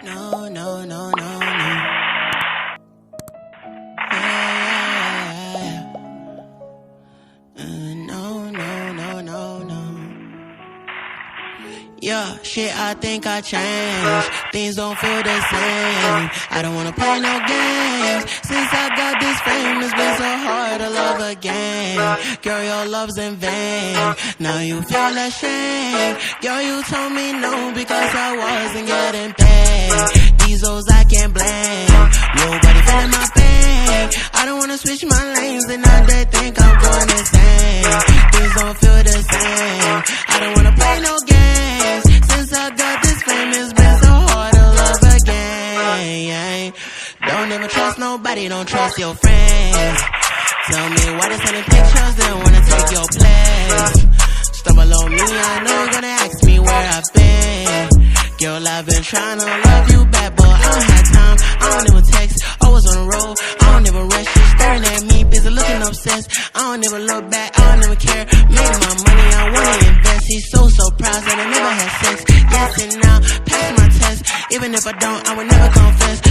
No, no, no, no, no. Yeah. No, no, no, no, no. Yeah, shit, I think I changed. Things don't feel the same. I don't wanna play no games. Since I got this fame, it's been so hard to love again. Girl, your love's in vain. Now you feel ashamed. Girl, you told me no because I wasn't getting paid. These hoes I can't blame. Nobody feeling my pain. I don't wanna switch my lanes and now they think I'm going insane. Things don't feel the same. I don't wanna play no games. Since I got this fame, it's been so hard to love again. Don't ever trust nobody, don't trust your friends. Tell me why they sending pictures, they don't wanna take your place. Stumble on me, I know you're gonna ask me where I've been. Girl, I've been trying to love you back, but I don't have time, I don't even text. Always on the road, I don't even rush. She's staring at me, busy looking obsessed. I don't even look back, I don't even care. Make my money, I wanna invest. He's so proud that I never had sex. Yes and now, pass my test. Even if I don't, I would never confess.